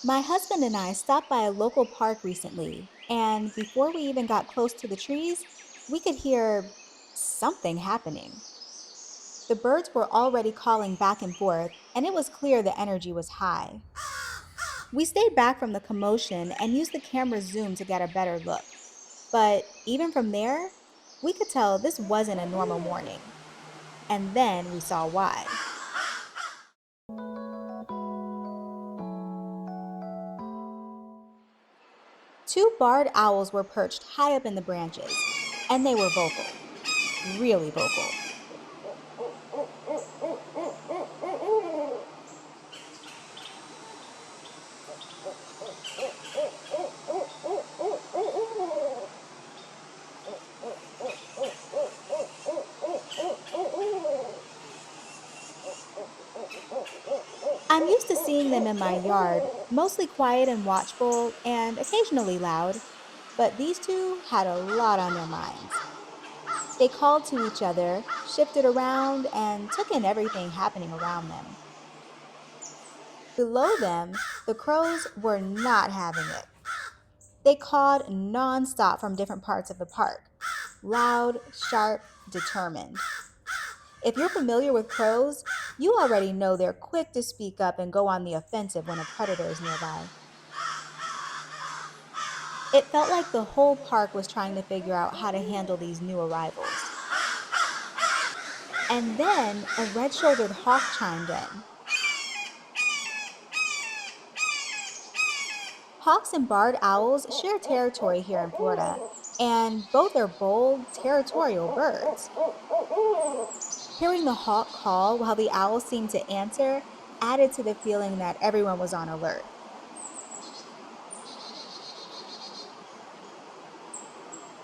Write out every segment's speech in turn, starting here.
My husband and I stopped by a local park recently, and before we even got close to the trees, we could hear something happening. The birds were already calling back and forth, and it was clear the energy was high. We stayed back from the commotion and used the camera's zoom to get a better look. But even from there, we could tell this wasn't a normal morning. And then we saw why. Two barred owls were perched high up in the branches, and they were vocal, really vocal. I'm used to seeing them in my yard, mostly quiet and watchful, and occasionally loud, but these two had a lot on their minds. They called to each other, shifted around, and took in everything happening around them. Below them, the crows were not having it. They cawed nonstop from different parts of the park, loud, sharp, determined. If you're familiar with crows, you already know they're quick to speak up and go on the offensive when a predator is nearby. It felt like the whole park was trying to figure out how to handle these new arrivals. And then a red-shouldered hawk chimed in. Hawks and barred owls share territory here in Florida, and both are bold, territorial birds. Hearing the hawk call while the owl seemed to answer added to the feeling that everyone was on alert.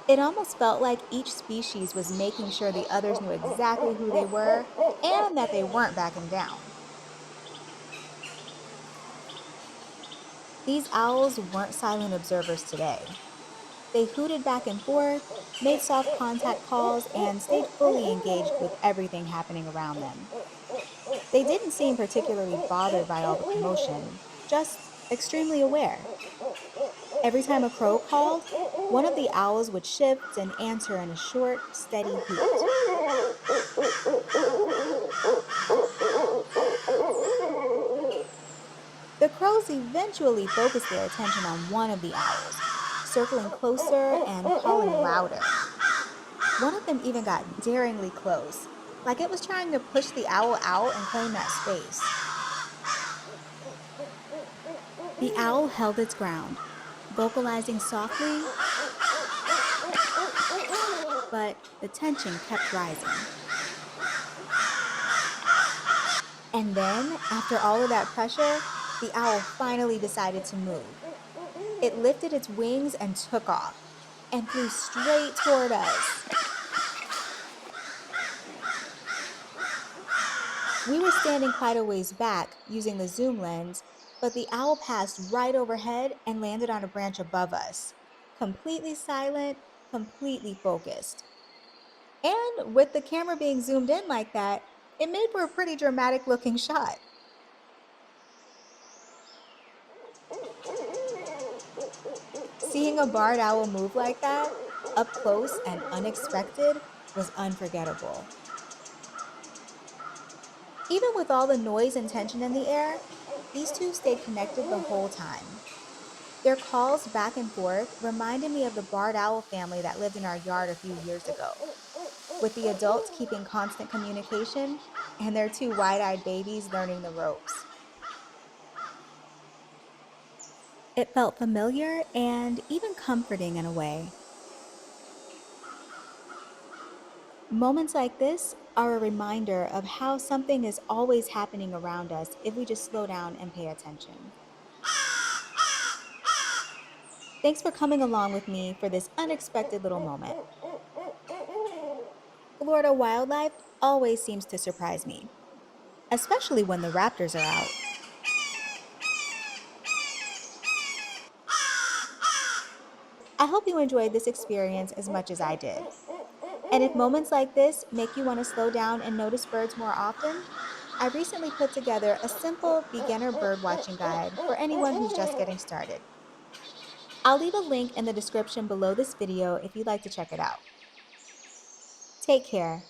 It almost felt like each species was making sure the others knew exactly who they were and that they weren't backing down. These owls weren't silent observers today. They hooted back and forth, made soft contact calls, and stayed fully engaged with everything happening around them. They didn't seem particularly bothered by all the commotion, just extremely aware. Every time a crow called, one of the owls would shift and answer in a short, steady hoot. The crows eventually focused their attention on one of the owls, circling closer and calling louder. One of them even got daringly close, like it was trying to push the owl out and claim that space. The owl held its ground, vocalizing softly, but the tension kept rising. And then, after all of that pressure, the owl finally decided to move. It lifted its wings and took off, and flew straight toward us. We were standing quite a ways back using the zoom lens, but the owl passed right overhead and landed on a branch above us. Completely silent, completely focused. And with the camera being zoomed in like that, it made for a pretty dramatic looking shot. Seeing a barred owl move like that, up close and unexpected, was unforgettable. Even with all the noise and tension in the air, these two stayed connected the whole time. Their calls back and forth reminded me of the barred owl family that lived in our yard a few years ago, with the adults keeping constant communication and their two wide-eyed babies learning the ropes. It felt familiar and even comforting in a way. Moments like this are a reminder of how something is always happening around us if we just slow down and pay attention. Thanks for coming along with me for this unexpected little moment. Florida wildlife always seems to surprise me, especially when the raptors are out. I hope you enjoyed this experience as much as I did. And if moments like this make you want to slow down and notice birds more often, I recently put together a simple beginner birdwatching guide for anyone who's just getting started. I'll leave a link in the description below this video if you'd like to check it out. Take care.